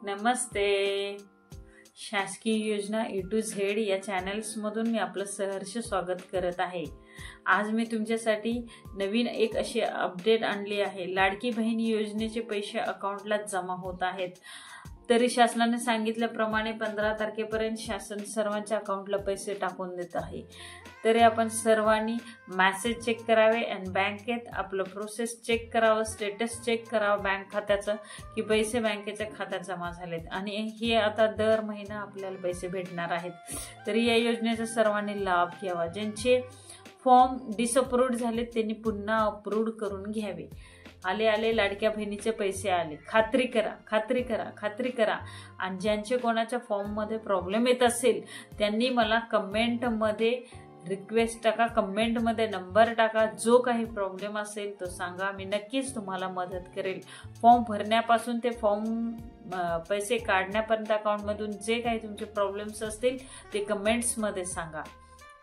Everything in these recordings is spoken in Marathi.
नमस्ते. शासकीय योजना ए टू झेड या चॅनल्समधून मी आपलं सहर्ष स्वागत करत आहे. आज मी तुमच्यासाठी नवीन एक अशी अपडेट आणली आहे. लाडकी बहीण योजनेचे पैसे अकाउंटला जमा होत आहेत. तरी शासनाने सांगितल्याप्रमाणे 15 तारखेपर्यंत शासन सर्वांच्या अकाउंटला पैसे टाकून देत आहे. तरी आपण सर्वांनी मेसेज चेक करावे आणि बँकेत आपलं प्रोसेस चेक करावं, स्टेटस चेक करावं बँक खात्याचं की पैसे बँकेच्या खात्यात जमा झालेत आणि हे आता दर महिना आपल्याला पैसे भेटणार आहेत. तरी या योजनेचा सर्वांनी लाभ घ्यावा. ज्यांचे फॉर्म डिसअप्रूव्ड झाले त्यांनी पुन्हा अप्रूव्ड करून घ्यावे. आले लाडक्या बहिणीचे पैसे आले. खात्री करा. आणि ज्यांचे कोणाच्या फॉर्म मध्ये प्रॉब्लेम येत असेल त्यांनी मला कमेंट मध्ये रिक्वेस्ट टाका, कमेंट मध्ये नंबर टाका. जो काही प्रॉब्लेम असेल तो सांगा, मी नक्कीच तुम्हाला मदत करेल. फॉर्म भरण्यापासून ते फॉर्म पैसे काढण्यापर्यंत अकाउंट मधून जे काही तुमचे प्रॉब्लेम्स असतील ते कमेंट्स मध्ये सांगा.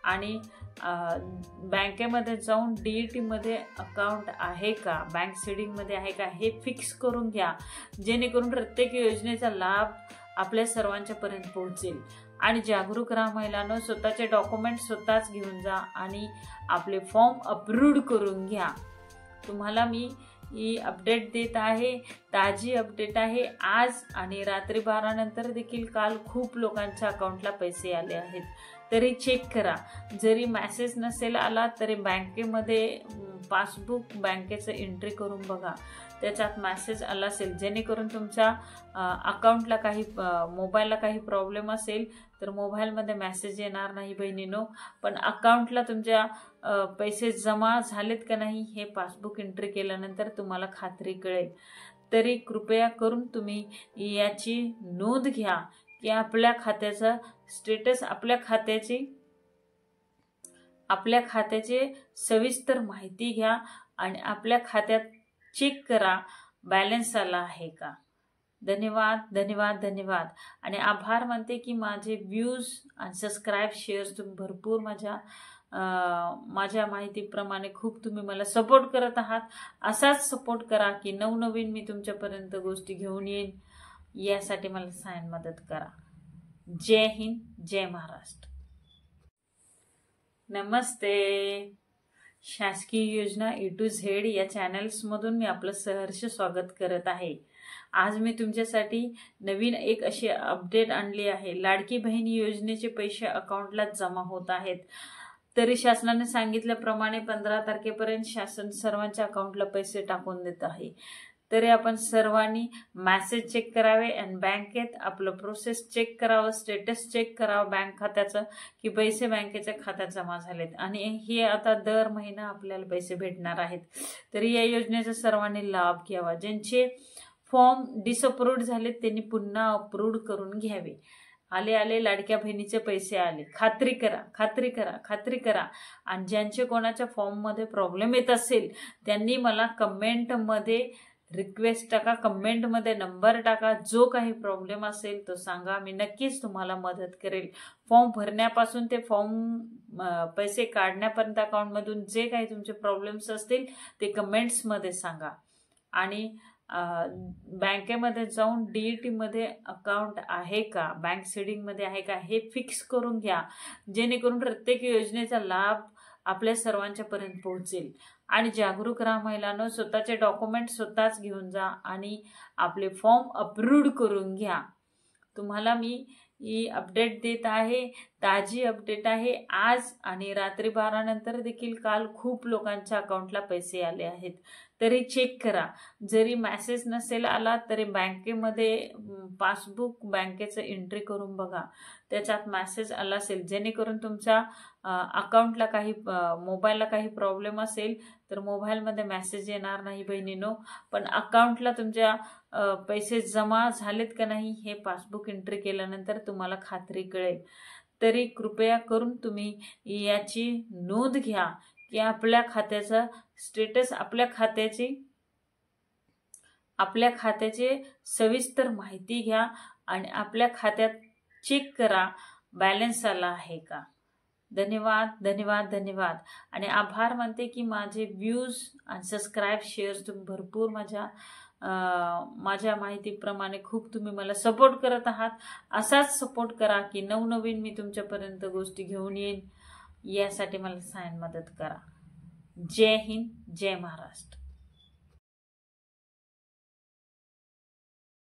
आणि बँकेमध्ये जाऊन डीईटी मध्ये अकाउंट आहे का, बँक सीडिंग मध्ये आहे का हे फिक्स करून घ्या, जेणेकरून प्रत्येक योजनेचा लाभ आपल्या सर्वांच्या पर्यंत पोहोचेल. आणि जागरूक राहा महिलांनो. स्वतःचे डॉक्युमेंट स्वतःच घेऊन जा आणि आपले फॉर्म अप्रूव्ड करून घ्या. तुम्हाला मी ही अपडेट देत आहे, ताजी अपडेट आहे. आज आणि रात्री 12 नंतर देखील काल खूप लोकांच्या अकाउंटला पैसे आले आहेत. तरी चेक करा. जरी मेसेज नसेल आला तरी बँकेमध्ये पासबुक बँकेचं एंट्री करून बघा, त्याच्यात मेसेज आला असेल. जेणेकरून तुमच्या अकाउंटला काही मोबाईलला काही प्रॉब्लेम असेल तर मोबाईलमध्ये मेसेज येणार नाही बहिणीनो, पण अकाउंटला तुमच्या पैसे जमा झालेत का नाही हे पासबुक एंट्री केल्यानंतर तुम्हाला खात्री कळेल. तरी कृपया करून तुम्ही याची नोंद घ्या की आपल्या खात्याचा स्टेटस, आपल्या खात्याचे सविस्तर माहिती घ्या आणि आपल्या खात्यात चेक करा बॅलन्स आला आहे का. धन्यवाद आणि आभार मानते की माझे व्ह्यूज आणि सबस्क्राईब शेअर्स तुम्ही भरपूर माझ्या माहितीप्रमाणे खूप तुम्ही मला सपोर्ट करत आहात. असाच सपोर्ट करा की नवनवीन मी तुमच्यापर्यंत गोष्टी घेऊन येईन. यासाठी मला मदत करा. जय हिंद, जय महाराष्ट्र. नमस्ते. शासकीय योजना ए टू झेड या चॅनल्समधून मी आपलं सहर्ष स्वागत करत आहे. आज मी तुमच्यासाठी नवीन एक अशी अपडेट आणली आहे. लाडकी बहीण योजनेचे पैसे अकाउंटला जमा होत आहेत. तरी शासनाने सांगितल्याप्रमाणे 15 तारखेपर्यंत शासन सर्वांच्या अकाउंटला पैसे टाकून देत आहे. तरी आपण सर्वांनी मेसेज चेक करावे आणि बँकेत आपलं प्रोसेस चेक करावं, स्टेटस चेक करावं बँक खात्याचं की पैसे बँकेच्या खात्यात जमा झालेत आणि हे आता दर महिना आपल्याला पैसे भेटणार आहेत. तरी या योजनेचा सर्वांनी लाभ घ्यावा. ज्यांचे फॉर्म डिसअप्रूव्ड झालेत त्यांनी पुन्हा अप्रूव्ड करून घ्यावे. आले लाडक्या बहिणीचे पैसे आले. खात्री करा. आणि ज्यांचे कोणाच्या फॉर्म मध्ये प्रॉब्लेम येत असेल त्यांनी मला कमेंट मध्ये रिक्वेस्ट टाका, कमेंट मध्ये नंबर टाका. जो काही प्रॉब्लेम असेल तो सांगा, मी नक्कीच तुम्हाला मदत करेल. फॉर्म भरण्यापासून ते फॉर्म पैसे काढण्यापर्यंत अकाउंट मधून जे काही तुमचे प्रॉब्लेम्स असतील ते कमेंट्स मध्ये सांगा. आणि बँकेमध्ये जाऊन डीईटी मध्ये अकाउंट आहे का, बँक सीडिंग मध्ये आहे का हे फिक्स करून घ्या, जेणेकरून प्रत्येक योजनेचा लाभ आपल्या सर्वांच्या पर्यंत पोहोचेल. आणि जागरूक राहा महिलांनो. स्वतःचे डॉक्युमेंट स्वतःच घेऊन जा आणि आपले फॉर्म अप्रूव्ड करून घ्या. तुम्हाला मी ही अपडेट देत आहे, ताजी अपडेट आहे. आज आणि रात्री 12 नंतर देखील काल खूप लोकांच्या अकाउंटला पैसे आले आहेत. तरी चेक करा. जरी मेसेज नसेल आला तरी बँकेमध्ये पासबुक बँकेचं एंट्री करून बघा, त्याच्यात मेसेज आला असेल. जेणेकरून तुमच्या अकाउंटला काही मोबाईलला काही प्रॉब्लेम असेल तर मोबाईलमध्ये मेसेज येणार नाही बहिणीनो, पण अकाउंटला तुमच्या पैसे जमा झालेत का नाही हे पासबुक एंट्री केल्यानंतर तुम्हाला खात्री कळेल. तरी कृपया करून तुम्ही याची नोंद घ्या की आपल्या खात्याचा स्टेटस, आपल्या खात्याचे सविस्तर माहिती घ्या आणि आपल्या खात्यात चेक करा बॅलन्स आला आहे का. धन्यवाद आणि आभार मानते की माझे व्ह्यूज आणि सबस्क्राईब शेअर्स तुम्ही भरपूर माझ्या माहितीप्रमाणे खूप तुम्ही मला सपोर्ट करत आहात. असाच सपोर्ट करा की नवनवीन मी तुमच्यापर्यंत गोष्टी घेऊन येईन. यासाठी मला मदत करा. जय हिंद, जय महाराष्ट्र.